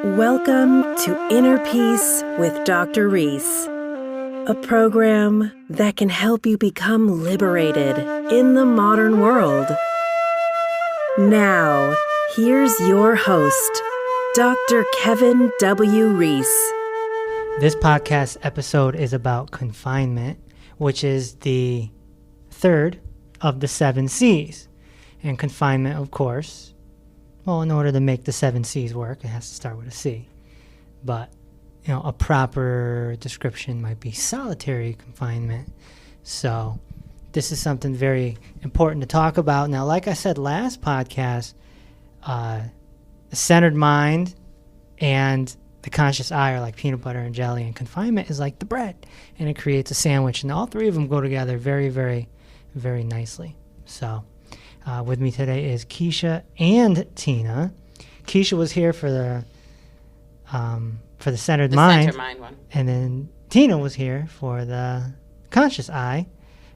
Welcome to Inner Peace with Dr. Reese, a program that can help you become liberated in the modern world. Now, here's your host, Dr. Kevin W. Reese. This podcast episode is about confinement, which is the third of the 7 C's. And confinement, of course, well, in order to make the 7 C's work, it has to start with a C. But, a proper description might be solitary confinement. So this is something very important to talk about. Now, like I said last podcast, the centered mind and the conscious eye are like peanut butter and jelly, and confinement is like the bread, and it creates a sandwich. And all three of them go together very, very, very nicely. So with me today is Keysha and Tina. Keysha was here for the centered mind, center mind one, and then Tina was here for the conscious eye,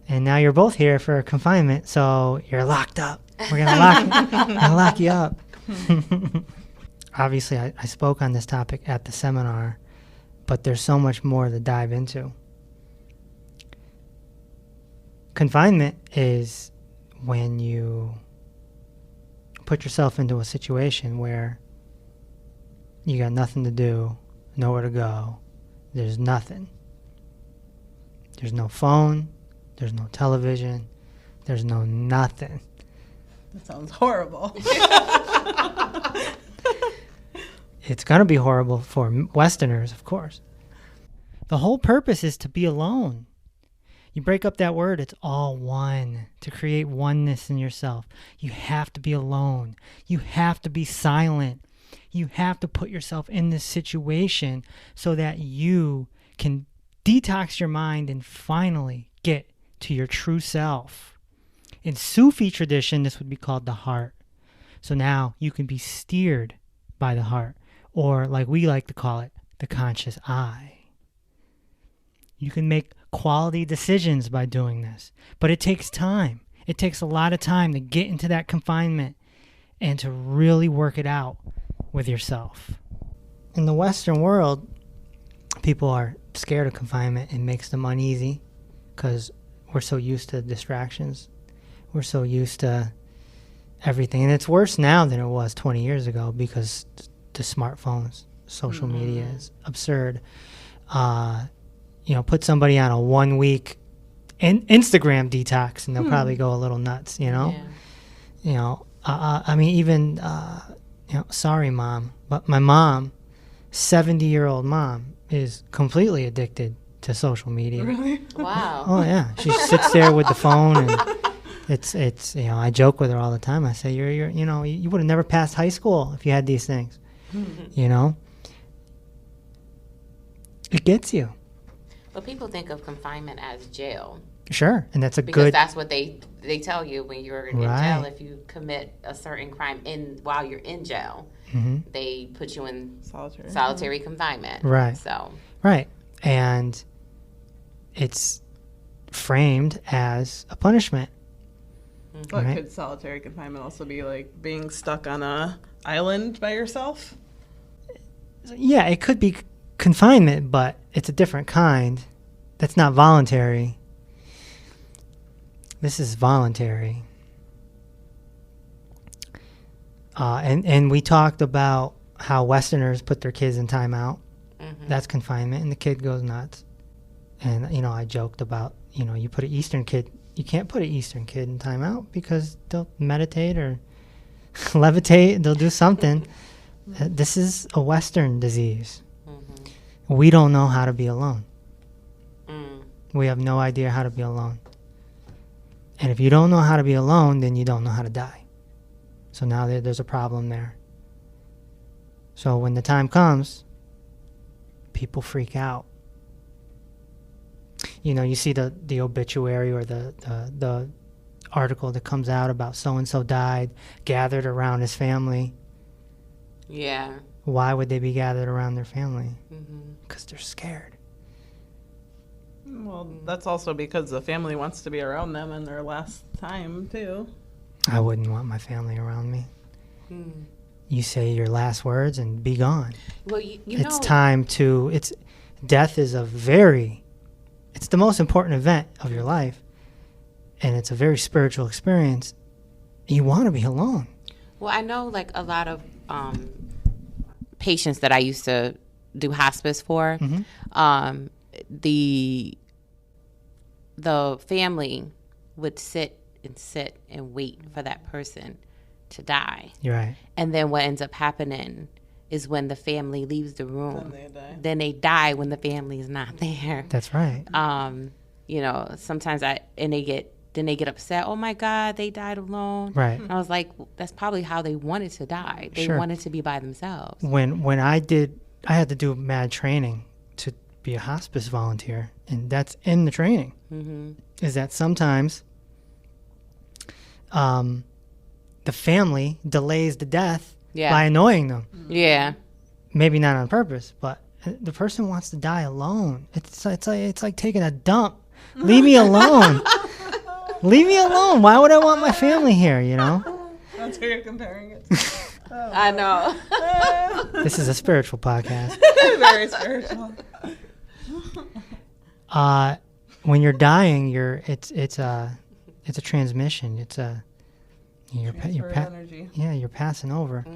and now you're both here for confinement. So you're locked up. We're gonna lock you up. Obviously, I spoke on this topic at the seminar, but there's so much more to dive into. Confinement is when you put yourself into a situation where you got nothing to do, nowhere to go, there's nothing. There's no phone, there's no television, there's no nothing. That sounds horrible. It's going to be horrible for Westerners, of course. The whole purpose is to be alone. You break up that word, it's all one, to create oneness in yourself. You have to be alone. You have to be silent. You have to put yourself in this situation so that you can detox your mind and finally get to your true self. In Sufi tradition, this would be called the heart. So now you can be steered by the heart, or like we like to call it, the conscious eye. You can make quality decisions by doing this, but it takes time. It takes a lot of time to get into that confinement and to really work it out with yourself. In the Western world, people are scared of confinement. It makes them uneasy because we're so used to distractions. We're so used to everything. And it's worse now than it was 20 years ago because the smartphones, social media is absurd. Put somebody on a 1-week Instagram detox and they'll probably go a little nuts, Yeah. Sorry, Mom, but my mom, 70-year-old mom, is completely addicted to social media. Really? Wow. Oh, yeah. She sits there with the phone and it's I joke with her all the time. I say, you would have never passed high school if you had these things, It gets you. But people think of confinement as jail. Sure, and that's because that's what they tell you when you're in jail. If you commit a certain crime while you're in jail, they put you in solitary confinement. Right. So. Right, and it's framed as a punishment. But could solitary confinement also be like being stuck on a island by yourself? Yeah, it could be confinement, but it's a different kind. That's not voluntary. This is voluntary. And we talked about how Westerners put their kids in timeout. That's confinement, and the kid goes nuts. And, I joked about, you put an Eastern kid, you can't put an Eastern kid in timeout because they'll meditate or levitate, they'll do something. This is a Western disease. We don't know how to be alone. We have no idea how to be alone. And if you don't know how to be alone, then you don't know how to die. So now there's a problem there. So when the time comes, people freak out. You see the obituary or the article that comes out about so-and-so died, gathered around his family. Yeah. Why would they be gathered around their family? Because they're scared. Well, that's also because the family wants to be around them in their last time, too. I wouldn't want my family around me. You say your last words and be gone. Well, it's time to, death is it's the most important event of your life. And it's a very spiritual experience. You want to be alone. Well, I know like a lot of patients that I used to do hospice for, the family would sit and wait for that person to die. You're right. And then what ends up happening is when the family leaves the room, then they die when the family is not there. That's right. Sometimes they get upset. Oh my God, they died alone. Right. And I was like, that's probably how they wanted to die. They wanted to be by themselves. When I had to do mad training to be a hospice volunteer, and that's in the training. Is that sometimes the family delays the death by annoying them. Yeah. Maybe not on purpose, but the person wants to die alone. It's like taking a dump. Leave me alone. Leave me alone. Why would I want my family here, That's who you're comparing it to. Oh, I know. This is a spiritual podcast. Very spiritual. When you're dying, it's a transmission. It's energy. Yeah, you're passing over,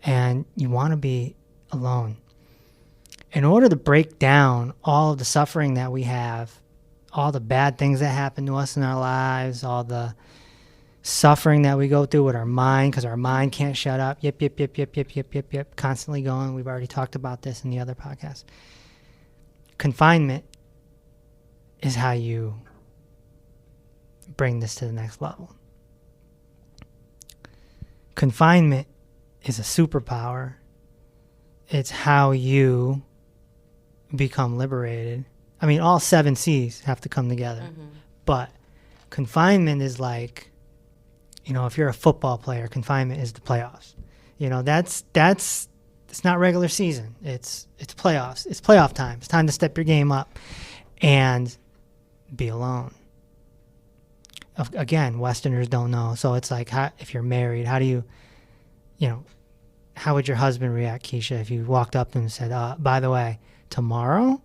and you want to be alone. In order to break down all of the suffering that we have, all the bad things that happen to us in our lives, all the suffering that we go through with our mind, because our mind can't shut up. Yep, constantly going. We've already talked about this in the other podcast. Confinement is how you bring this to the next level. Confinement is a superpower. It's how you become liberated. I mean, all 7 C's have to come together. But confinement is like, if you're a football player, confinement is the playoffs. It's not regular season. It's playoffs. It's playoff time. It's time to step your game up and be alone. Again, Westerners don't know. So it's like, if you're married, how do you, how would your husband react, Keysha, if you walked up to him and said, by the way, tomorrow,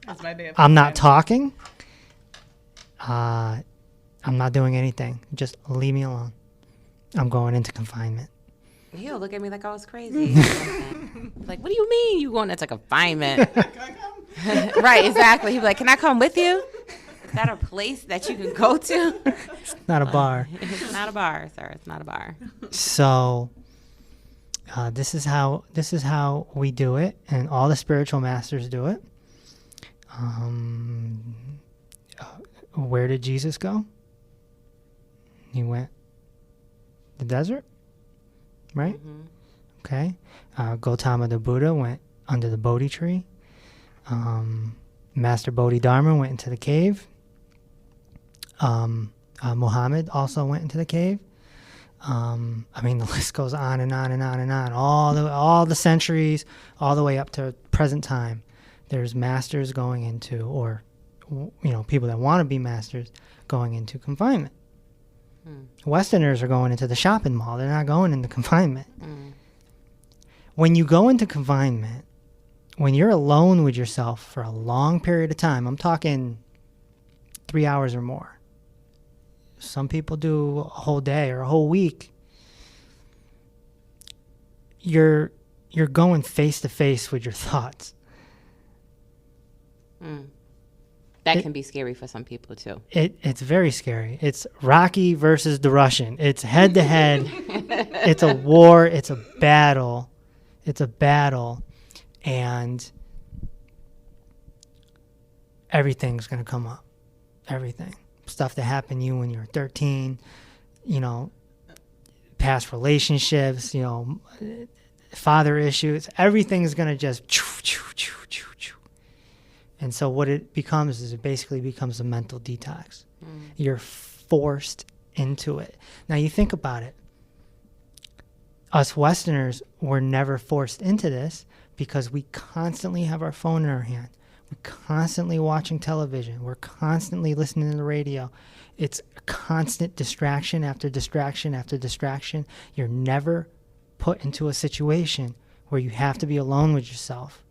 that's my day. I'm not talking. I'm not doing anything. Just leave me alone. I'm going into confinement. He'll look at me like I was crazy. Like, what do you mean you going into confinement? Can I come? Right, exactly. He'd be like, can I come with you? Is that a place that you can go to? It's not a bar. It's not a bar, sir. It's not a bar. So this is how we do it, and all the spiritual masters do it. Where did Jesus go? He went the desert, right? Okay. Guatama the Buddha went under the Bodhi tree. Master Boddhidarma went into the cave. Muhammad also went into the cave. The list goes on and on and on and on. All the centuries, all the way up to present time. There's masters going into, or people that want to be masters going into confinement. Westerners are going into the shopping mall. They're not going into confinement. When you go into confinement, when you're alone with yourself for a long period of time, I'm talking 3 hours or more. Some people do a whole day or a whole week. You're going face to face with your thoughts. That can be scary for some people too. It's very scary. It's Rocky versus the Russian. It's head to head. It's a war. It's a battle. And everything's going to come up. Everything. Stuff that happened to you when you were 13, past relationships, father issues. Everything's going to just And so what it becomes is it basically becomes a mental detox. You're forced into it. Now you think about it. Us Westerners were never forced into this because we constantly have our phone in our hand. We're constantly watching television. We're constantly listening to the radio. It's a constant distraction after distraction after distraction. You're never put into a situation where you have to be alone with yourself.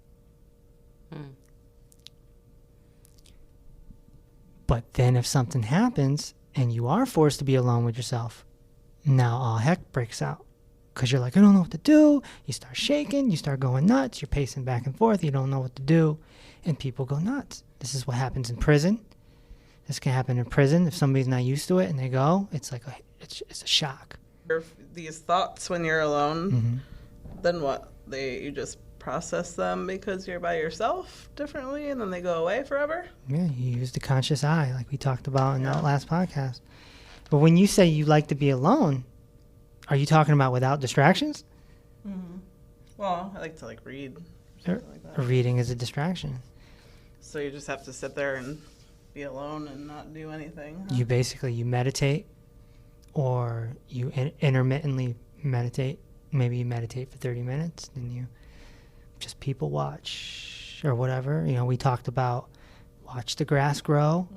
But then if something happens and you are forced to be alone with yourself, now all heck breaks out. Because you're like, I don't know what to do. You start shaking. You start going nuts. You're pacing back and forth. You don't know what to do. And people go nuts. This is what happens in prison. This can happen in prison. If somebody's not used to it and they go, it's like it's a shock. These thoughts when you're alone, then what? You just process them because you're by yourself differently, and then they go away forever? Yeah, you use the conscious eye like we talked about in that last podcast. But when you say you like to be alone, are you talking about without distractions? Well, I like to read. Or like that. Reading is a distraction. So you just have to sit there and be alone and not do anything. Huh? You meditate, or you intermittently meditate. Maybe you meditate for 30 minutes, and you just people watch or whatever. We talked about watch the grass grow,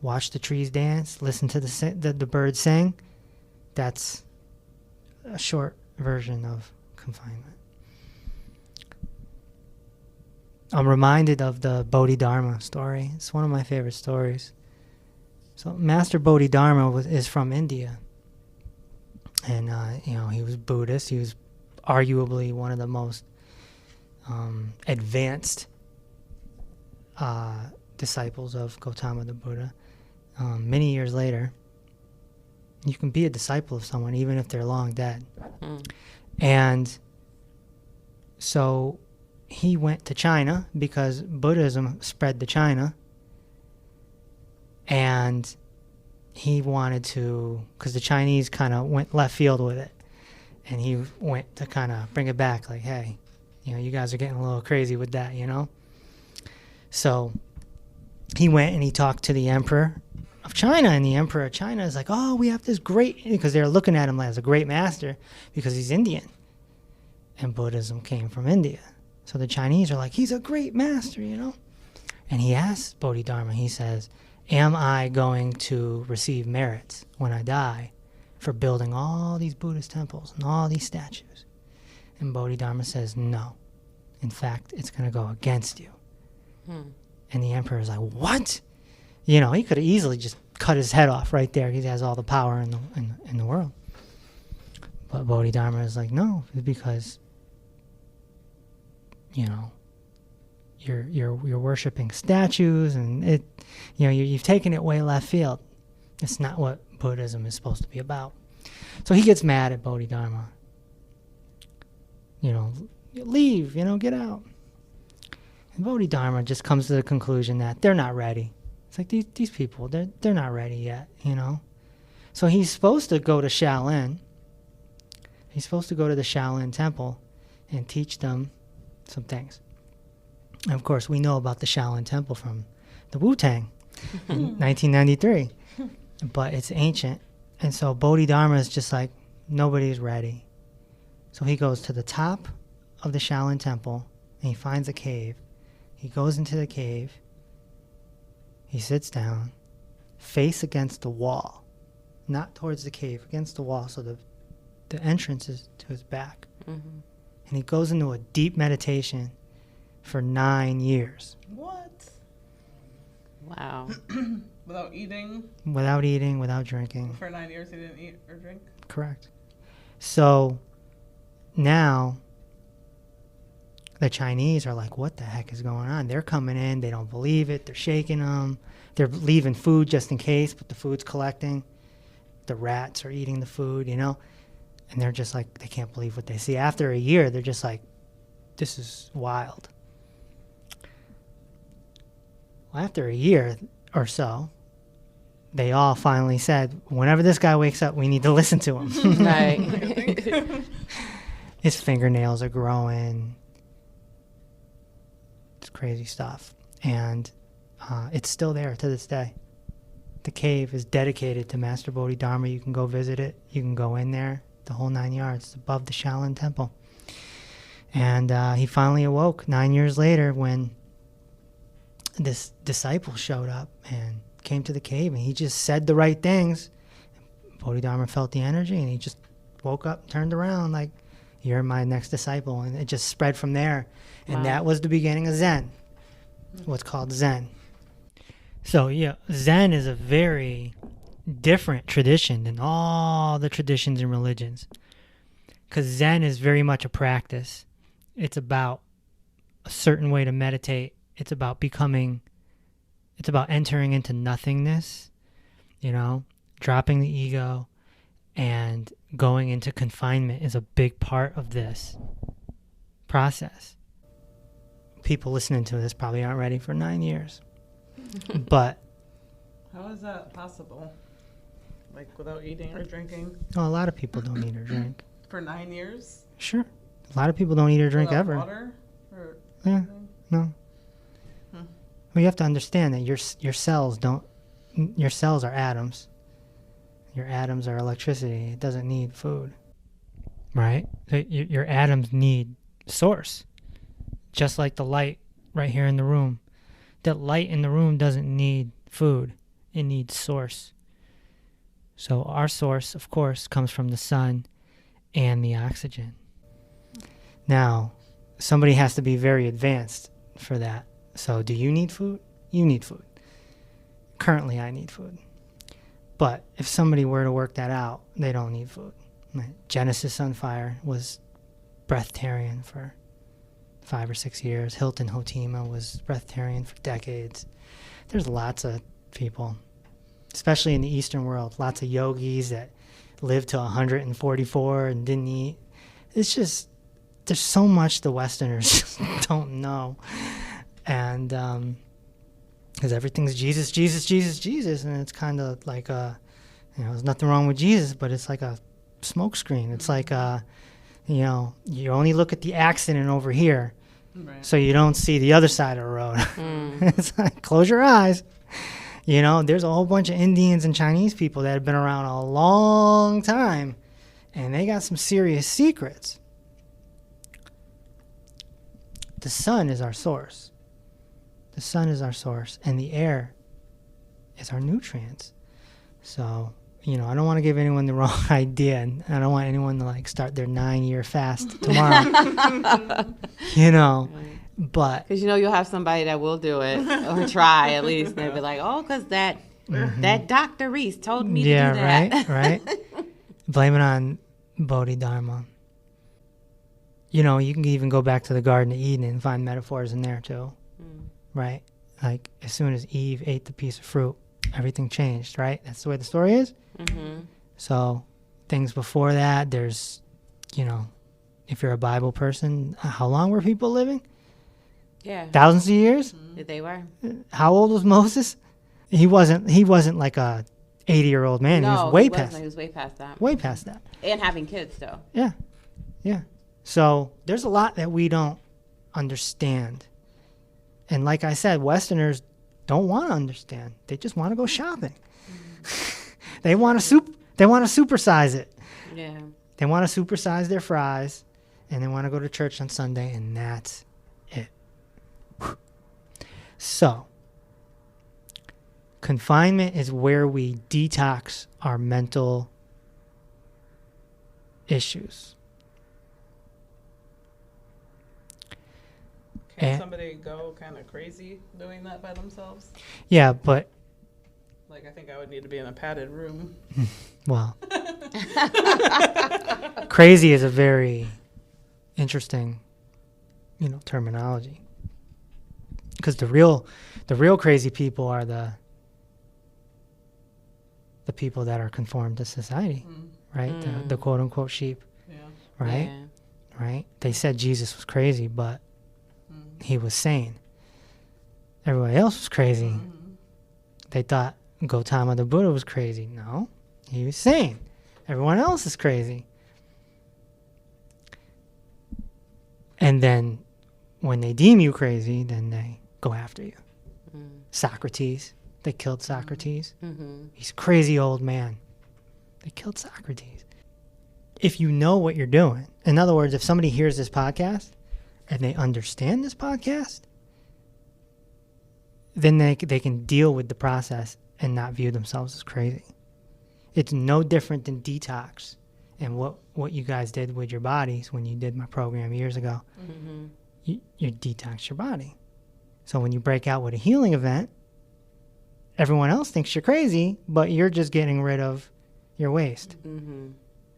watch the trees dance, listen to the birds sing. That's a short version of confinement. I'm reminded of the Boddhidarma story. It's one of my favorite stories. So Master Boddhidarma is from India. And, he was Buddhist. He was arguably one of the most advanced disciples of Gautama the Buddha. Many years later, you can be a disciple of someone even if they're long dead. And so he went to China because Buddhism spread to China. And he wanted to, because the Chinese kind of went left field with it. And he went to kind of bring it back, like, hey, you guys are getting a little crazy with that, So he went and he talked to the emperor of China, and the emperor of China is like, oh, we have this great, because they're looking at him as a great master because he's Indian. And Buddhism came from India. So the Chinese are like, he's a great master, And he asks Bodhidharma, he says, am I going to receive merits when I die for building all these Buddhist temples and all these statues? And Bodhidharma says, no. In fact, it's going to go against you. And the emperor is like, what? He could have easily just cut his head off right there. He has all the power in the world. But Bodhidharma is like, no, because, you're worshiping statues, and you've taken it way left field. It's not what Buddhism is supposed to be about. So he gets mad at Bodhidharma. Leave, get out. And Bodhidharma just comes to the conclusion that they're not ready. It's like these people, they're not ready yet, So he's supposed to go to Shaolin. He's supposed to go to the Shaolin temple and teach them some things. And of course, we know about the Shaolin temple from the Wu-Tang in 1993. But it's ancient. And so Bodhidharma is just like, nobody's ready. So he goes to the top of the Shaolin temple and he finds a cave. He goes into the cave. He sits down, face against the wall, not towards the cave, against the wall. So the entrance is to his back. And he goes into a deep meditation for 9 years. What? Wow. Without eating? Without eating, without drinking. For 9 years he didn't eat or drink? Correct. So now the Chinese are like, what the heck is going on? They're coming in. They don't believe it. They're shaking them. They're leaving food just in case, but the food's collecting. The rats are eating the food, And they're just like, they can't believe what they see. After a year, they're just like, this is wild. Well, after a year or so, they all finally said, whenever this guy wakes up, we need to listen to him. Right. His fingernails are growing. It's crazy stuff. And it's still there to this day. The cave is dedicated to Master Bodhidharma. You can go visit it. You can go in there. The whole 9 yards. It's above the Shaolin temple. And he finally awoke 9 years later when this disciple showed up and came to the cave, and he just said the right things. Bodhidharma felt the energy, and he just woke up and turned around like, You're my next disciple. And it just spread from there. And Wow. that was the beginning of Zen, what's called Zen. So, yeah, Zen is a very different tradition than all the traditions and religions. Because Zen is very much a practice. It's about a certain way to meditate. It's about entering into nothingness, dropping the ego, and going into confinement is a big part of this process. People listening to this probably aren't ready for 9 years. But how is that possible? Like without eating or drinking? a lot of people don't eat or drink. For 9 years? Sure. A lot of people don't eat or drink without ever. Water? Or Yeah. anything? No. Well, you have to understand that your cells are atoms. Your atoms are electricity. It doesn't need food. Right? Your atoms need source. Just like the light right here in the room. That light in the room doesn't need food. It needs source. So our source, of course, comes from the sun and the oxygen. Now, somebody has to be very advanced for that. So do you need food? You need food. Currently, I need food. But if somebody were to work that out, they don't need food. Right? Genesis on Fire was breatharian for 5 or 6 years. Hilton Hotima was breatharian for decades. There's lots of people, especially in the Eastern world, lots of yogis that lived to 144 and didn't eat. It's just, there's so much the Westerners don't know. And because everything's Jesus, Jesus, Jesus, Jesus. And it's kind of like there's nothing wrong with Jesus, but it's like a smoke screen. It's like, you only look at the accident over here. Right. So you don't see the other side of the road. It's like, close your eyes. There's a whole bunch of Indians and Chinese people that have been around a long time, and they got some serious secrets. The sun is our source. The sun is our source, and the air is our nutrients. So, I don't want to give anyone the wrong idea, and I don't want anyone to start their 9-year fast tomorrow. But because you'll have somebody that will do it or try at least. They'll be like, "Oh, because that Dr. Reese told me to do that." Yeah, right. Blame it on Boddhidarma. You can even go back to the Garden of Eden and find metaphors in there too. Right? Like, as soon as Eve ate the piece of fruit, everything changed, right? That's the way the story is. Mm-hmm. So, things before that, there's, if you're a Bible person, how long were people living? Yeah. Thousands of years? Mm-hmm. They were. How old was Moses? He wasn't like a 80-year-old man. No, he was way past that. Way past that. And having kids, though. Yeah. Yeah. So, there's a lot that we don't understand. And like I said, Westerners don't want to understand. They just want to go shopping. They want to supersize it. Yeah. They want to supersize their fries, and they want to go to church on Sunday, and that's it. So, confinement is where we detox our mental issues. Can somebody go kind of crazy doing that by themselves? Yeah, but... I think I would need to be in a padded room. Well... crazy is a very interesting, terminology. Because the real crazy people are the people that are conformed to society, right? The quote-unquote sheep, right? Yeah. Right? They said Jesus was crazy, but he was sane. Everybody else was crazy. Mm-hmm. They thought Guatama the Buddha was crazy. No, he was sane. Everyone else is crazy. And then when they deem you crazy, then they go after you. Socrates. They killed Socrates. Mm-hmm. He's a crazy old man. They killed Socrates. If you know what you're doing, in other words, if somebody hears this podcast and they understand this podcast, then they can deal with the process and not view themselves as crazy. It's no different than detox and what you guys did with your bodies when you did my program years ago, you detox your body. So when you break out with a healing event, everyone else thinks you're crazy, but you're just getting rid of your waste.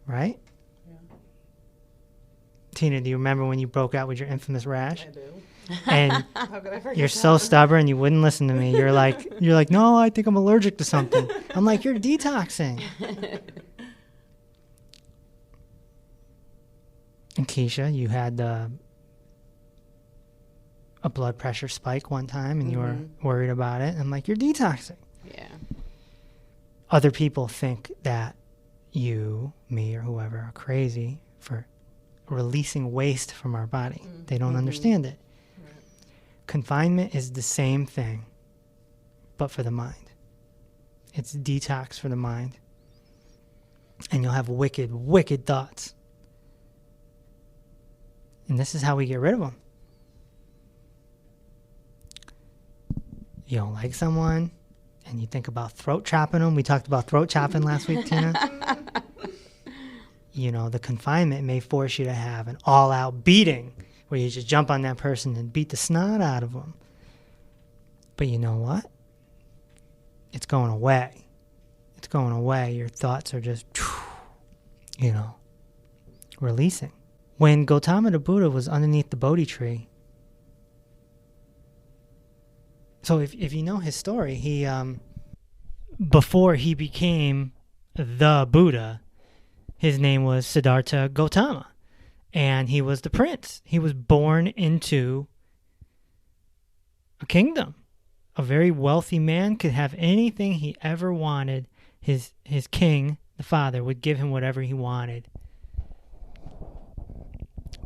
Right? Yeah. Tina, do you remember when you broke out with your infamous rash? I do. And How could I forget you're so stubborn, you wouldn't listen to me. You're like, no, I think I'm allergic to something. I'm like, you're detoxing. And Keysha, you had a blood pressure spike one time, and you were worried about it. I'm like, you're detoxing. Yeah. Other people think that you, me, or whoever are crazy for releasing waste from our body. They don't understand it. Confinement is the same thing, but for the mind. It's detox for the mind. And you'll have wicked, wicked thoughts. And this is how we get rid of them. You don't like someone, and you think about throat chopping them. We talked about throat chopping last week, Tina. You know, the confinement may force you to have an all-out beating where you just jump on that person and beat the snot out of them. But you know what? It's going away. It's going away. Your thoughts are just, releasing. When Gautama the Buddha was underneath the Bodhi tree, so if you know his story, he before he became the Buddha, his name was Siddhartha Gautama, and he was the prince. He was born into a kingdom. A very wealthy man could have anything he ever wanted. His king, the father, would give him whatever he wanted.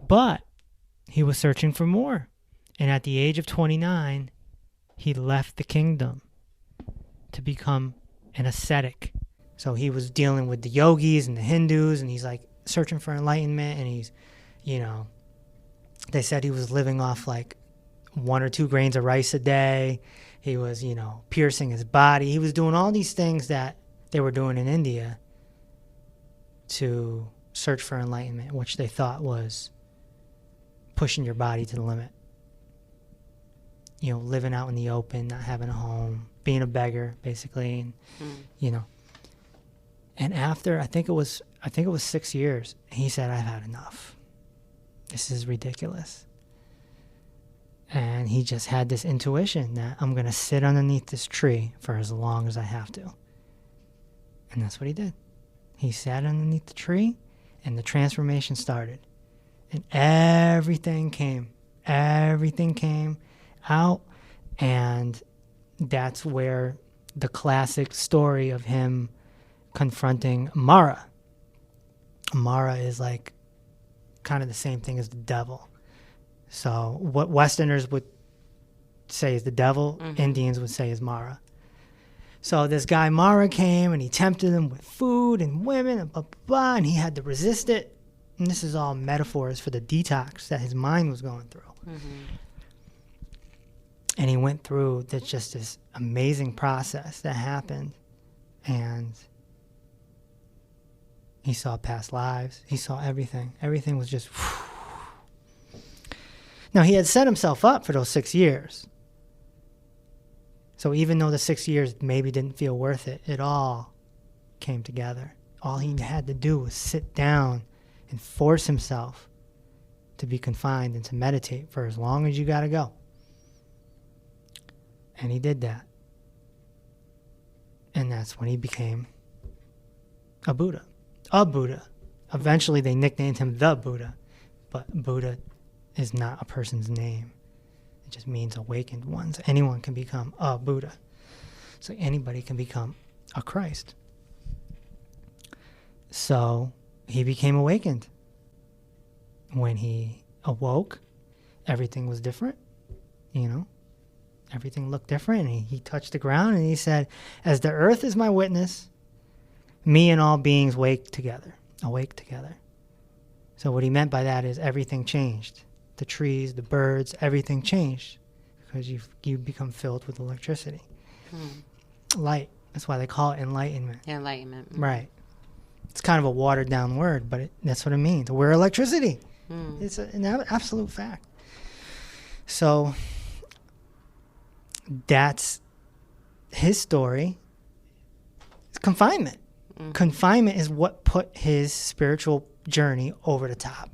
But he was searching for more. And at the age of 29, he left the kingdom to become an ascetic. So he was dealing with the yogis and the Hindus, and he's like searching for enlightenment, and he's, they said he was living off like 1 or 2 grains of rice a day. He was, piercing his body. He was doing all these things that they were doing in India to search for enlightenment, which they thought was pushing your body to the limit. Living out in the open, not having a home, being a beggar, basically, and, And after, I think it was 6 years, he said, I've had enough. This is ridiculous. And he just had this intuition that I'm going to sit underneath this tree for as long as I have to. And that's what he did. He sat underneath the tree, and the transformation started. And everything came out. And that's where the classic story of him confronting Mara. Mara is like kind of the same thing as the devil. So what Westerners would say is the devil, Indians would say is Mara. So this guy Mara came, and he tempted him with food and women and blah, blah, blah, and he had to resist it. And this is all metaphors for the detox that his mind was going through. And he went through this amazing process that happened. And he saw past lives. He saw everything. Everything was just... Now, he had set himself up for those 6 years. So even though the 6 years maybe didn't feel worth it, it all came together. All he had to do was sit down and force himself to be confined and to meditate for as long as you got to go. And he did that. And that's when he became a Buddha. A Buddha. Eventually they nicknamed him the Buddha. But Buddha is not a person's name. It just means awakened ones. Anyone can become a Buddha. So anybody can become a Christ. So he became awakened. When he awoke, everything was different, Everything looked different, and he touched the ground, and he said, as the earth is my witness, me and all beings awake together. So what he meant by that is everything changed. The trees, the birds, everything changed because you become filled with electricity. Light. That's why they call it enlightenment. Enlightenment. Right. It's kind of a watered down word, but that's what it means. We're electricity. It's an absolute fact. So that's his story. It's confinement. Confinement is what put his spiritual journey over the top.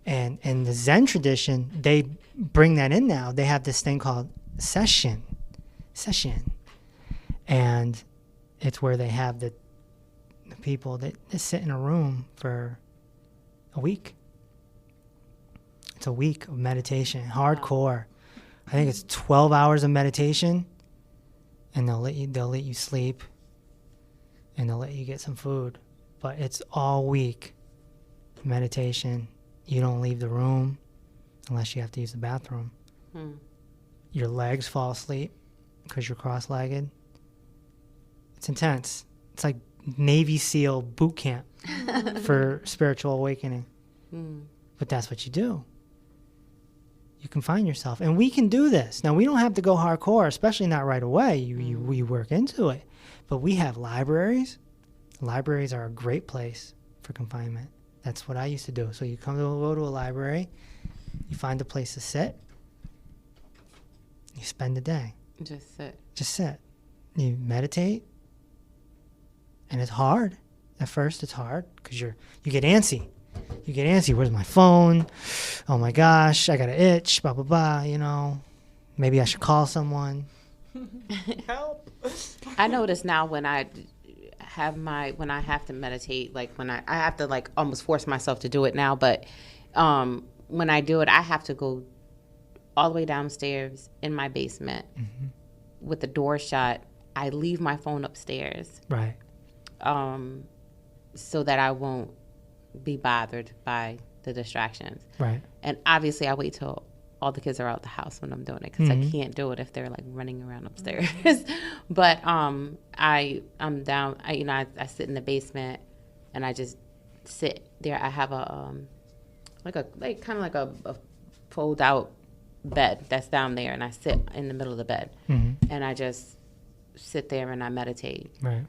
And in the Zen tradition, they bring that in now. They have this thing called session. And it's where they have the people that sit in a room for a week. It's a week of meditation, hardcore. I think it's 12 hours of meditation, and they'll let you sleep, and they'll let you get some food. But it's all week meditation. You don't leave the room unless you have to use the bathroom. Your legs fall asleep because you're cross-legged. It's intense. It's like Navy SEAL boot camp for spiritual awakening. But that's what you do. You confine yourself. And we can do this. Now, we don't have to go hardcore, especially not right away. We work into it. But we have libraries. Libraries are a great place for confinement. That's what I used to do. So you go to a library, you find a place to sit, you spend the day. Just sit. You meditate. And it's hard. At first, it's hard because you get antsy. You get antsy. Where's my phone? Oh my gosh, I got an itch. Blah blah blah. You know, maybe I should call someone. Help. I notice now when I have to meditate, like when I have to like almost force myself to do it now. But when I do it, I have to go all the way downstairs in my basement with the door shut. I leave my phone upstairs. Right. So that I won't be bothered by the distractions. Right. And obviously I wait till all the kids are out the house when I'm doing it because I can't do it if they're like running around upstairs. But I'm down. I sit in the basement and I just sit there. I have a fold out bed that's down there, and I sit in the middle of the bed and I just sit there and I meditate. Right.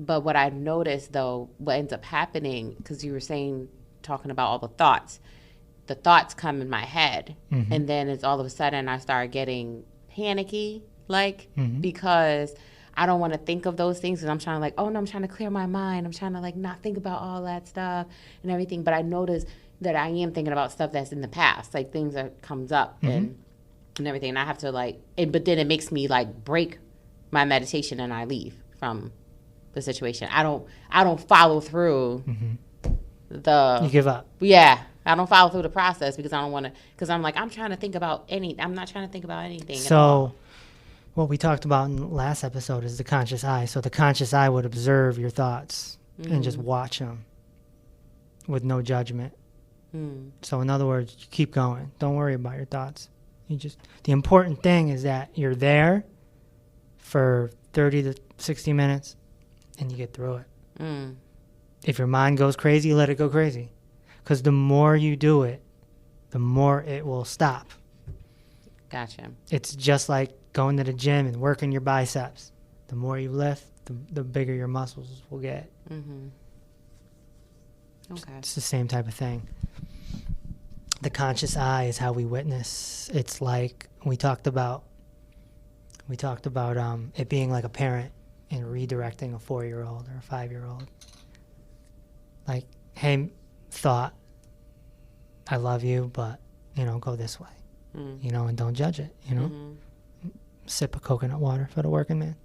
But what I've noticed, though, what ends up happening, because you were talking about all the thoughts come in my head, and then it's all of a sudden I start getting panicky, because I don't want to think of those things, and I'm trying to I'm trying to clear my mind. I'm trying to not think about all that stuff and everything. But I notice that I am thinking about stuff that's in the past, like things that comes up and everything. And I have to but then it makes me break my meditation and I leave from the situation. I don't follow through You give up. Yeah. I don't follow through the process because I don't want to, because I'm I'm trying to think about I'm not trying to think about anything. So what we talked about in the last episode is the conscious eye. So the conscious eye would observe your thoughts and just watch them with no judgment. So in other words, you keep going. Don't worry about your thoughts. The important thing is that you're there for 30 to 60 minutes and you get through it. If your mind goes crazy, let it go crazy. Because the more you do it, the more it will stop. Gotcha. It's just like going to the gym and working your biceps. The more you lift, the bigger your muscles will get. Okay. It's the same type of thing. The conscious eye is how we witness. It's like we talked about it being like a parent and redirecting a 4-year-old or a 5-year-old. Like, hey, thought, I love you, but, go this way. And don't judge it, Sip of coconut water for the working man.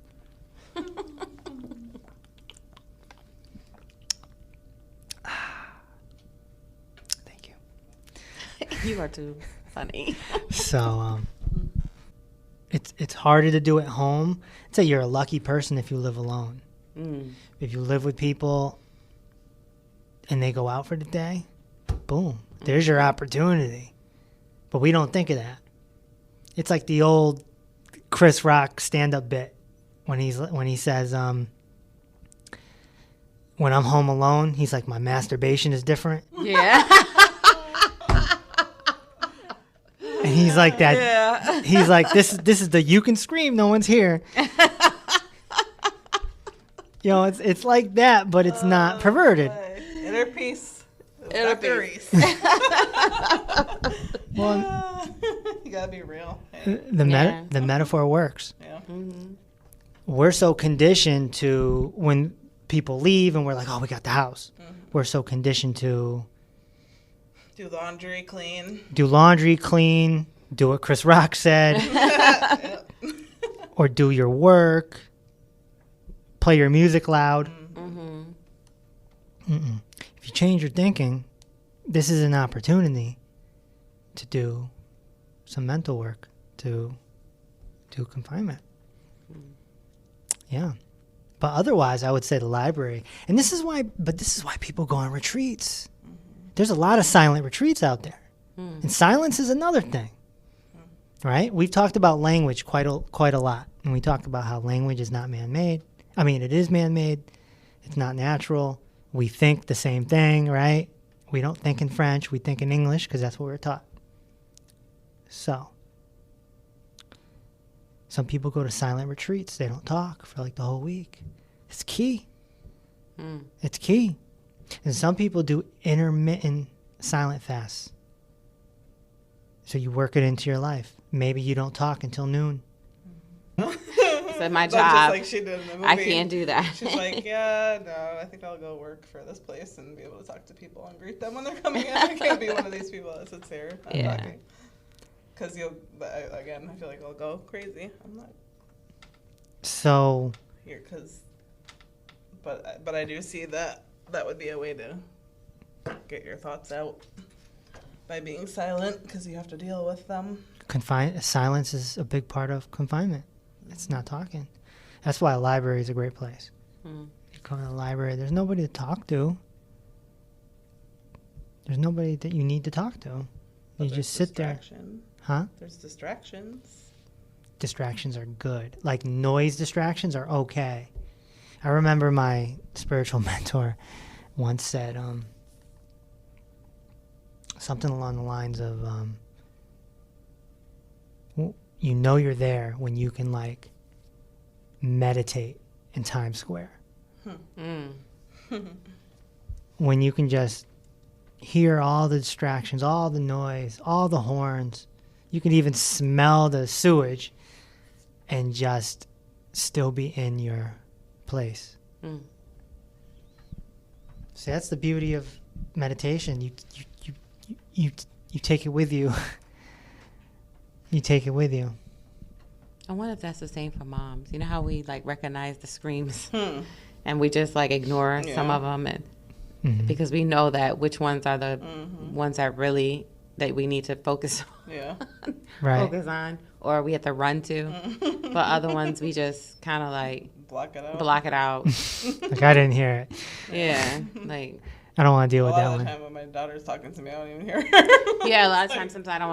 Thank you. You are too funny. So, it's harder to do at home. I'd say you're a lucky person if you live alone. If you live with people and they go out for the day, boom, there's your opportunity. But we don't think of that. It's like the old Chris Rock stand-up bit when he says, when I'm home alone, he's like, my masturbation is different. Yeah. And he's like that. Yeah. He's like, this is the you can scream, no one's here. You know, it's like that, but it's not perverted. Inner peace. Inner Dr. peace. Reese. Well, You gotta be real. Hey. the metaphor works. Yeah. We're so conditioned to when people leave and we're like, oh, we got the house. We're so conditioned to Do laundry, clean. do laundry, clean, do what Chris Rock said, Yep. or do your work, play your music loud. If you change your thinking, this is an opportunity to do some mental work, to do confinement. Yeah. But otherwise, I would say the library. And this is why people go on retreats. There's a lot of silent retreats out there. And silence is another thing. Right? We've talked about language quite a lot. And we talked about how language is not man-made. I mean, it is man-made. It's not natural. We think the same thing, right? We don't think in French. We think in English because that's what we're taught. So, some people go to silent retreats. They don't talk for like the whole week. It's key. It's key. And some people do intermittent silent fasts. So you work it into your life. Maybe you don't talk until noon. So my Not job, just like she did in the movie. I can't do that. She's like, yeah, no, I think I'll go work for this place and be able to talk to people and greet them when they're coming in. I can't be one of these people that sits here not Yeah. talking. Because again, I feel like I'll go crazy. I'm not So, here but I do see that would be a way to get your thoughts out by being silent because you have to deal with them. silence is a big part of confinement. It's not talking. That's why a library is a great place. You come to the library, there's nobody to talk to. There's nobody that you need to talk to. But You there's just sit there. distraction. Huh? There's distractions. Distractions are good. Like noise distractions are okay. I remember my spiritual mentor once said something along the lines of, you know you're there when you can like meditate in Times Square. When you can just hear all the distractions, all the noise, all the horns. You can even smell the sewage and just still be in your place. So that's the beauty of meditation. You take it with you. You take it with you. I wonder if that's the same for moms. You know how we like recognize the screams and we just like ignore some of them, and because we know that which ones are the ones that really that we need to focus on. Yeah. Right. Focus on, or we have to run to. But other ones we just kind of like Block it out. block it out. Like I didn't hear it. Yeah, like I don't want to deal A with lot that of the one. time when my daughter's talking to me, I don't even hear her. yeah. A lot of times, sometimes I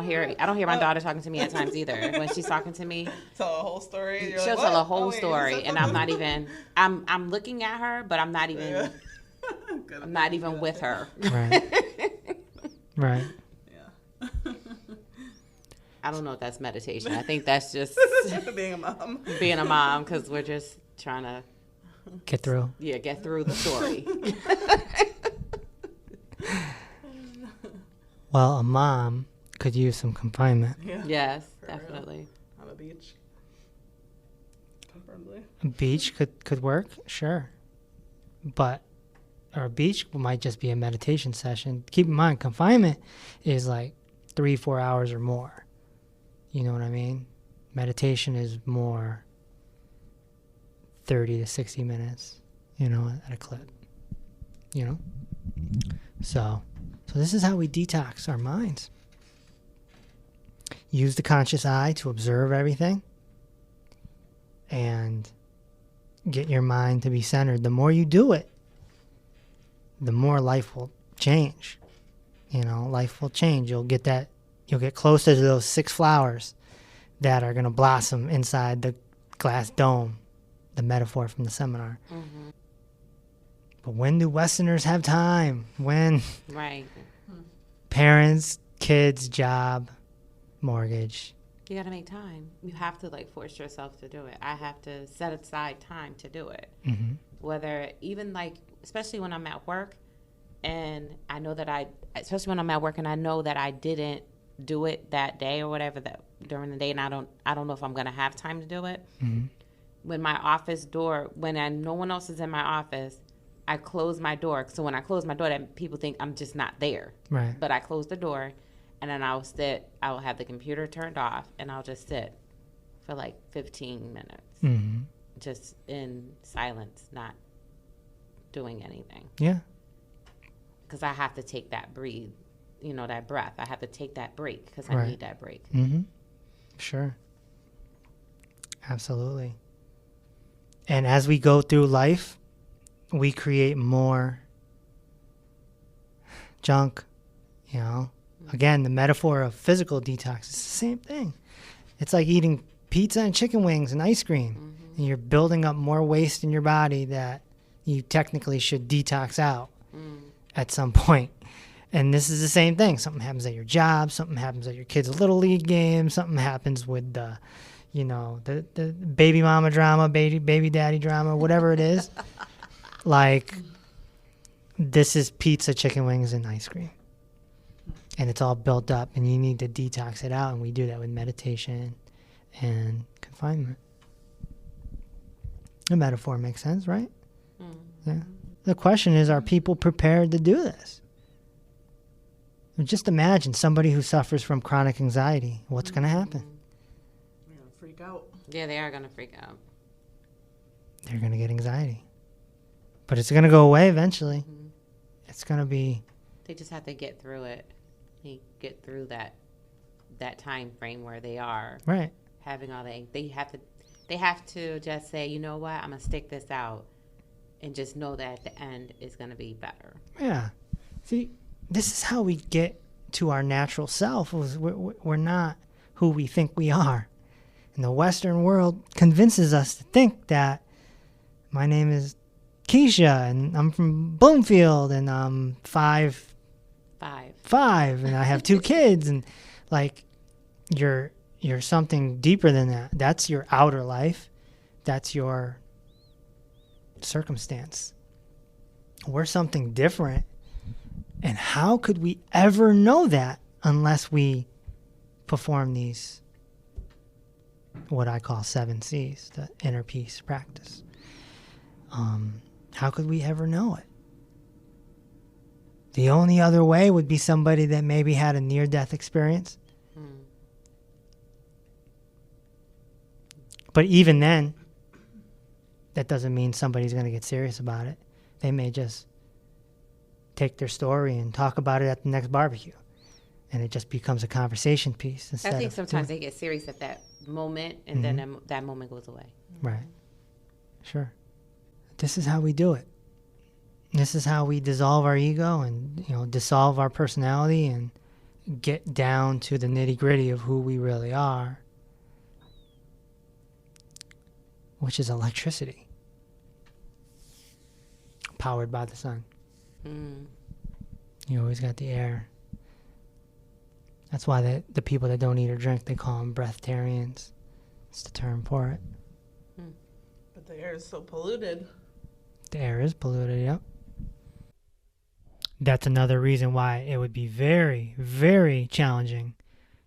don't hear my daughter talking to me at times either. When she's talking to me, Tell a whole story. You're she'll like, tell a "What? whole Oh, wait, you story, said and I'm not something?" even. I'm looking at her, but I'm not even. Yeah. Good. I'm not even with her. Right. Right. Yeah. I don't know if that's meditation. I think that's just Being a mom. being a mom because we're just trying to Get through. get through the story. Well, a mom could use some confinement. Yeah. Yes, For real. definitely. On a beach. Preferably. A beach could work, sure. Or a beach might just be a meditation session. Keep in mind, confinement is like 3-4 hours or more. You know what I mean? Meditation is more 30 to 60 minutes, at a clip. So this is how we detox our minds. Use the conscious eye to observe everything and get your mind to be centered. The more you do it, the more life will change. Life will change. You'll get closer to those 6 flowers that are going to blossom inside the glass dome, the metaphor from the seminar. But when do Westerners have time? When? Right. Parents, kids, job, mortgage. You got to make time. You have to force yourself to do it. I have to set aside time to do it. whether even like, especially when I'm at work and I know that especially when I'm at work and I know that I didn't do it that day or whatever, that during the day, and I don't know if I'm going to have time to do it. Mm-hmm. When my office door, no one else is in my office, I close my door. So when I close my door, that people think I'm just not there. Right. But I close the door, and then I will have the computer turned off, and I'll just sit for like 15 minutes. Mm-hmm. Just in silence, not doing anything. Yeah. Because I have to take that that breath. I have to take that break because Right. I need that break. Mm-hmm. Sure. Absolutely. And as we go through life, we create more junk, Again, the metaphor of physical detox is the same thing. It's like eating pizza and chicken wings and ice cream. Mm-hmm. And you're building up more waste in your body that you technically should detox out at some point. And this is the same thing. Something happens at your job. Something happens at your kid's little league game. Something happens with the baby mama drama, baby daddy drama, whatever it is. Like, this is pizza, chicken wings, and ice cream. And it's all built up, and you need to detox it out. And we do that with meditation and confinement. The metaphor makes sense, right? Mm-hmm. Yeah. The question is, are people prepared to do this? Just imagine somebody who suffers from chronic anxiety. What's going to happen? They're going to freak out. Yeah, they are going to freak out. They're going to get anxiety. But it's going to go away eventually. Mm-hmm. It's going to be... They just have to get through it. They get through that time frame where they are right having all that. They have to just say, you know what, I'm going to stick this out and just know that at the end is going to be better. Yeah. See, this is how we get to our natural self. We're not who we think we are. And the Western world convinces us to think that my name is Keysha and I'm from Bloomfield and I'm five, and I have 2 kids, and like you're something deeper than that. That's your outer life. That's your circumstance. We're something different. And how could we ever know that unless we perform these, what I call 7 C's, the inner peace practice? How could we ever know it? The only other way would be somebody that maybe had a near-death experience. But even then, that doesn't mean somebody's going to get serious about it. They may just take their story and talk about it at the next barbecue. And it just becomes a conversation piece. I think sometimes they get serious at that moment, and then that moment goes away. Right. Sure. This is how we do it. This is how we dissolve our ego and, dissolve our personality and get down to the nitty-gritty of who we really are, which is electricity, powered by the sun. You always got the air. That's why the people that don't eat or drink, they call them breatharians. It's the term for it. But the air is so polluted. The air is polluted, yep. That's another reason why it would be very, very challenging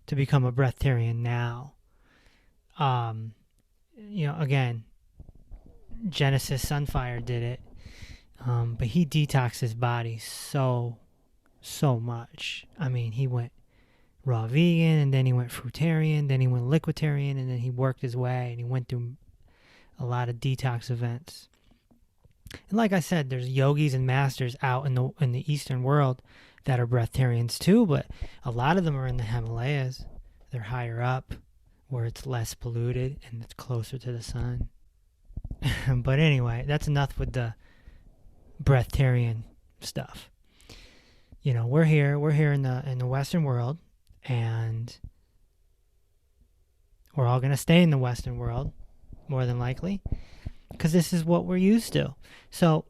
to become a breatharian now. Again, Genesis Sunfire did it, but he detoxed his body so much. I mean, he went raw vegan, and then he went fruitarian, then he went liquidarian, and then he worked his way, and he went through a lot of detox events. And like I said, there's yogis and masters out in the Eastern world that are breatharians too, but a lot of them are in the Himalayas. They're higher up, where it's less polluted and it's closer to the sun. But anyway, that's enough with the breatharian stuff. We're here in the Western world, and we're all going to stay in the Western world, more than likely, because this is what we're used to. So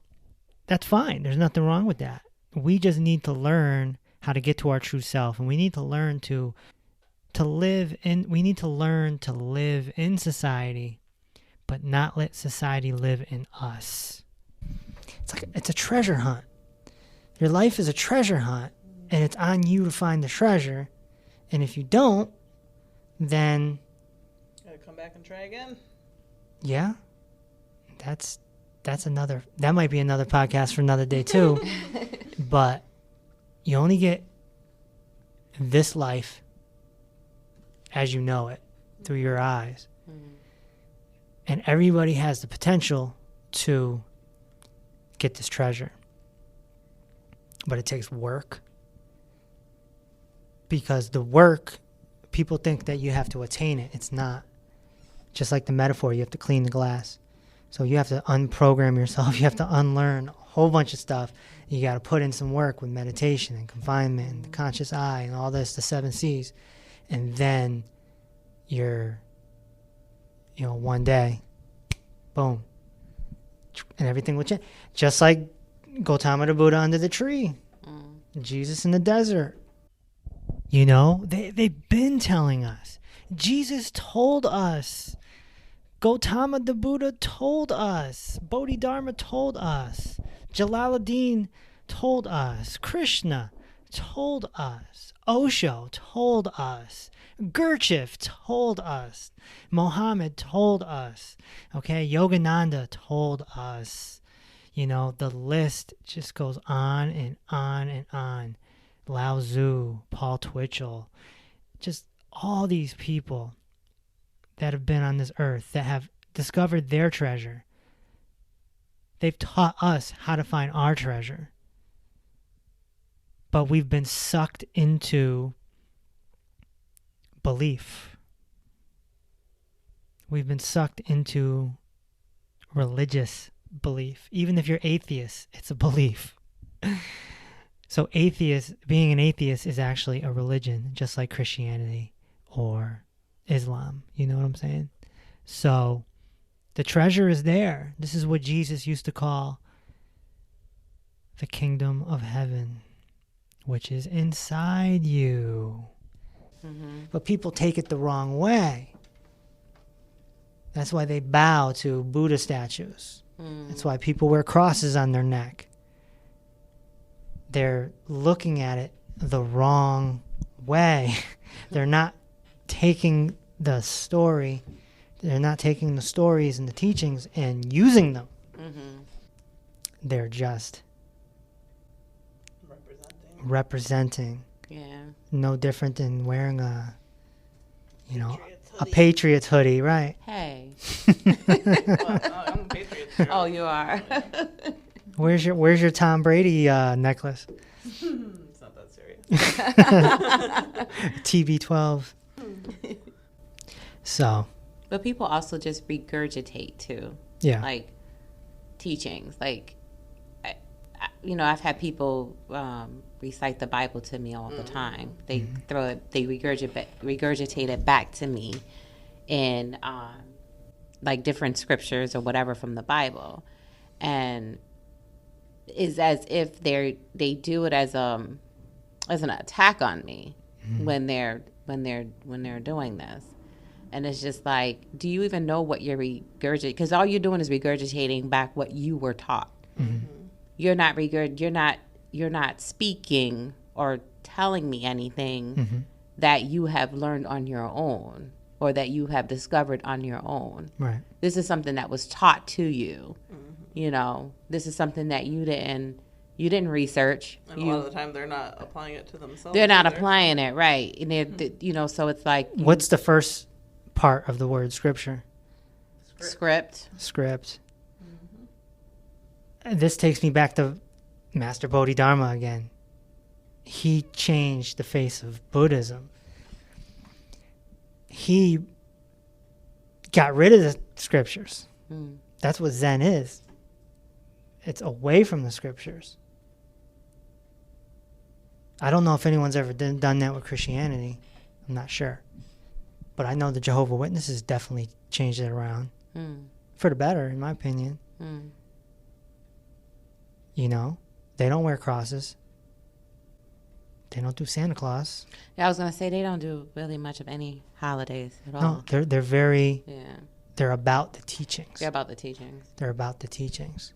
that's fine. There's nothing wrong with that. We just need to learn how to get to our true self, and we need to learn to live in society, but not let society live in us. It's a treasure hunt. Your life is a treasure hunt, and it's on you to find the treasure. And if you don't, then Gotta come back and try again. yeah, that might be another podcast for another day too. But you only get this life as you know it through your eyes. And everybody has the potential to get this treasure. But it takes work. Because the work, people think that you have to attain it. It's not. Just like the metaphor, you have to clean the glass. So you have to unprogram yourself. You have to unlearn a whole bunch of stuff. You got to put in some work with meditation and confinement and the conscious eye and all this, the 7 C's. And then you're, one day, boom. And everything will change. Just like Gautama the Buddha under the tree. Jesus in the desert. They've been telling us. Jesus told us. Gautama the Buddha told us. Boddhidarma told us. Jalaluddin told us. Krishna told us. Osho told us. Gurdjieff told us. Mohammed told us. Okay, Yogananda told us. The list just goes on and on and on. Lao Tzu, Paul Twitchell, just all these people that have been on this earth that have discovered their treasure. They've taught us how to find our treasure. But we've been sucked into belief. We've been sucked into religious belief. Even if you're atheist, it's a belief. So being an atheist is actually a religion, just like Christianity or Islam. You know what I'm saying? So the treasure is there. This is what Jesus used to call the kingdom of heaven, which is inside you. But people take it the wrong way. That's why they bow to Buddha statues. That's why people wear crosses on their neck. They're looking at it the wrong way. They're not taking the story. They're not taking the stories and the teachings and using them. They're just representing. Yeah. No different than wearing a Patriots hoodie, right? Hey. Well, I'm a Patriots girl. Oh, you are. Where's your Tom Brady necklace? It's not that serious. TB12. So. But people also just regurgitate too. Yeah. Like teachings. Like, I've had people recite the Bible to me all the time. They regurgitate it back to me in like different scriptures or whatever from the Bible, and is as if they do it as an attack on me when they're doing this. And it's just like, do you even know what you're regurgitating? Because all you're doing is regurgitating back what you were taught. You're not speaking or telling me anything that you have learned on your own or that you have discovered on your own. Right. This is something that was taught to you. This is something that you didn't research. And a lot of the time they're not applying it to themselves. They're not applying it, right? And they're, so it's like. What's the first part of the word scripture? Script. This takes me back to Master Boddhidarma again. He changed the face of Buddhism. He got rid of the scriptures. That's what Zen is. It's away from the scriptures. I don't know if anyone's ever done that with Christianity. I'm not sure. But I know the Jehovah's Witnesses definitely changed it around. For the better, in my opinion. They don't wear crosses. They don't do Santa Claus. Yeah, I was going to say they don't do really much of any holidays at all. No, they're very... Yeah. They're about the teachings. They're about the teachings.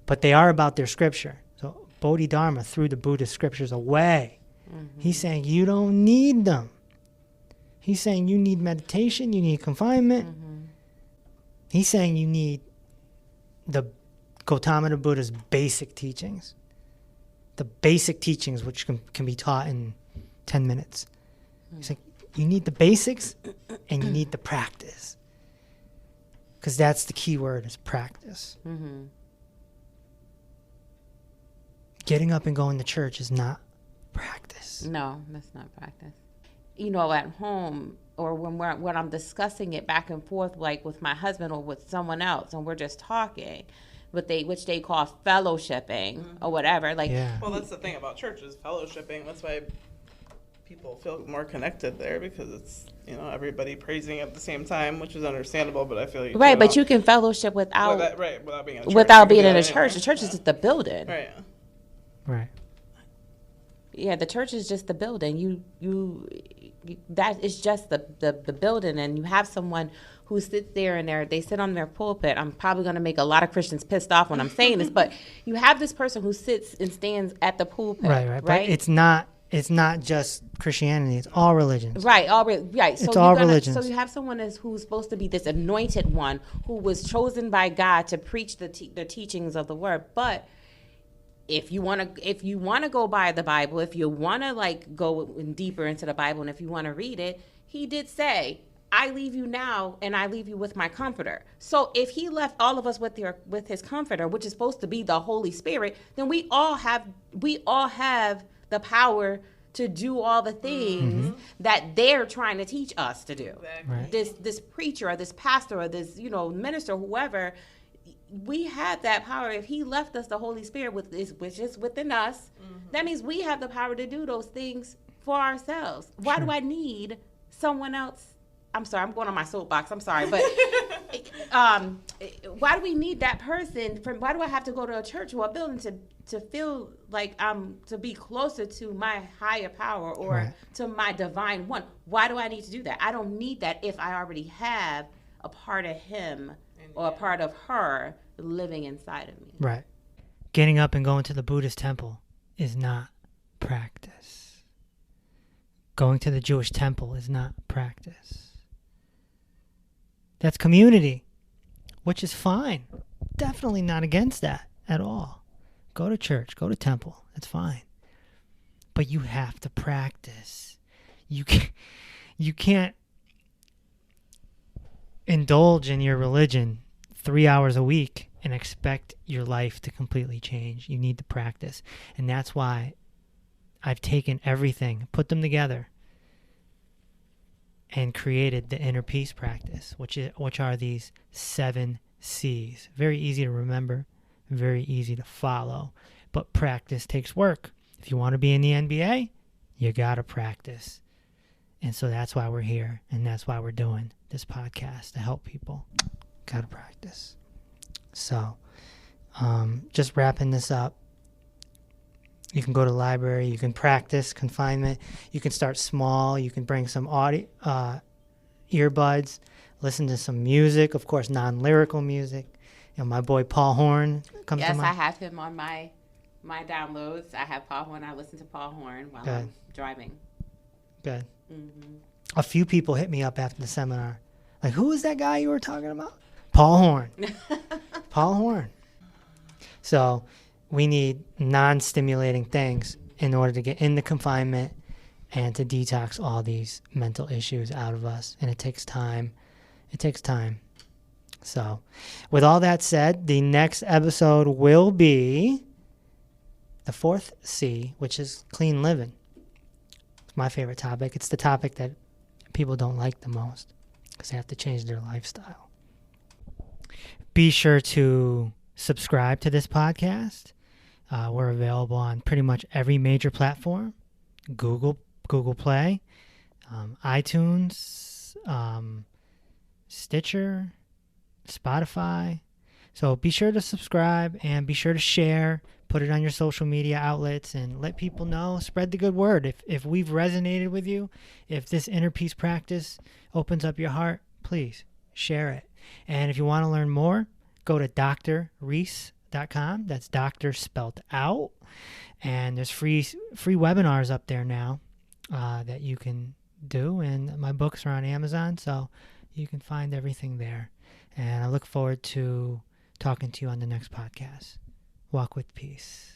but they are about their scripture. So Boddhidarma threw the Buddhist scriptures away. He's saying you don't need them. He's saying you need meditation, you need confinement. He's saying you need the Gautama Buddha's basic teachings. The basic teachings which can be taught in 10 minutes. He's like, you need the basics and you need the practice. Because that's the key word, is practice. Getting up and going to church is not practice. No, that's not practice. You know, at home or when I'm discussing it back and forth, like with my husband or with someone else, and we're just talking, which they call fellowshipping or whatever. Like, well, that's the thing about church is fellowshipping. That's why people feel more connected there, because it's, you know, everybody praising at the same time, which is understandable. But I feel like right, but you can fellowship without without being in a church. Without being in a church. The church is just the building. Right. Yeah, the church is just the building. You that is just the building, and you have someone who sits there and they sit on their pulpit. I'm probably going to make a lot of Christians pissed off when I'm saying this, but you have this person who sits and stands at the pulpit. Right. But it's not just Christianity. It's all religions. Right. Right. So it's all religions. So you have someone who's supposed to be this anointed one who was chosen by God to preach the teachings of the word, but if you want to go by the Bible, if you want to like go deeper into the Bible, and if you want to read it, he did say, I leave you now and I leave you with my comforter. So if he left all of us with his comforter, which is supposed to be the Holy Spirit, then we all have the power to do all the things that they're trying to teach us to do. Exactly. Right. This preacher or this pastor or this, minister, whoever, we have that power. If he left us the Holy Spirit which is within us, that means we have the power to do those things for ourselves. Why do I need someone else? I'm sorry, I'm going on my soapbox. I'm sorry, but why do we need that person? Why do I have to go to a church or a building to feel like I'm to be closer to my higher power or to my divine one? Why do I need to do that? I don't need that if I already have a part of him or a part of her living inside of me. Right. Getting up and going to the Buddhist temple is not practice. Going to the Jewish temple is not practice. That's community, which is fine. Definitely not against that at all. Go to church, go to temple. That's fine. But you have to practice. You can't indulge in your religion 3 hours a week and expect your life to completely change. You need to practice. And that's why I've taken everything, put them together, and created the inner peace practice, which are these 7 C's. Very easy to remember, very easy to follow, but practice takes work. If you want to be in the NBA, you got to practice. And so that's why we're here, and that's why we're doing this podcast, to help people. Got to practice. So just wrapping this up, you can go to the library, you can practice confinement, you can start small, you can bring some audio, earbuds, listen to some music, of course, non-lyrical music. My boy Paul Horn comes to mind. Yes, I have him on my downloads. I have Paul Horn. I listen to Paul Horn while I'm driving. Good. A few people hit me up after the seminar. Like, who is that guy you were talking about? Paul Horn. Paul Horn. So we need non-stimulating things in order to get into confinement and to detox all these mental issues out of us. And it takes time. It takes time. So with all that said, the next episode will be the 4th C, which is clean living. It's my favorite topic. It's the topic that people don't like the most because they have to change their lifestyle. Be sure to subscribe to this podcast. We're available on pretty much every major platform. Google Play, iTunes, Stitcher, Spotify. So be sure to subscribe and be sure to share. Put it on your social media outlets and let people know. Spread the good word. If we've resonated with you, if this inner peace practice opens up your heart, please share it. And if you want to learn more, go to drreese.com. doctorreese.com. That's doctor spelled out. And there's free webinars up there now that you can do. And my books are on Amazon, so you can find everything there. And I look forward to talking to you on the next podcast. Walk with peace.